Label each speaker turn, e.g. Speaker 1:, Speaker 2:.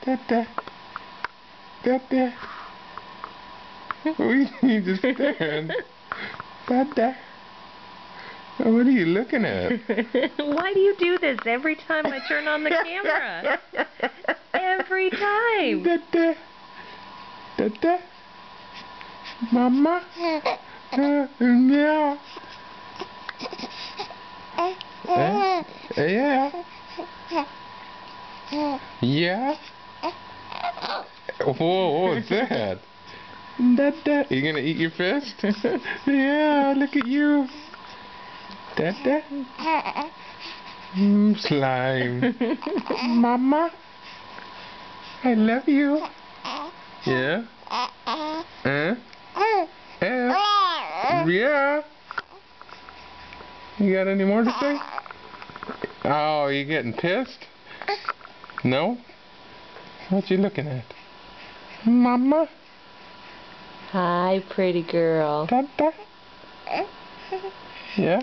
Speaker 1: Da-da. Da-da. We need to stand. Da-da. What are you looking at?
Speaker 2: Why do you do this every time I turn on the camera? Every time.
Speaker 1: Da-da. Da-da. Mama. Yeah. Yeah. Yeah. Whoa, what was that? Da-da. You gonna eat your fist? Yeah, look at you. Da-da. Slime. Mama. I love you. Yeah? Yeah. You got any more to say? Oh, you getting pissed? No? What you looking at? Mama?
Speaker 2: Hi, pretty girl.
Speaker 1: Dada? Yeah?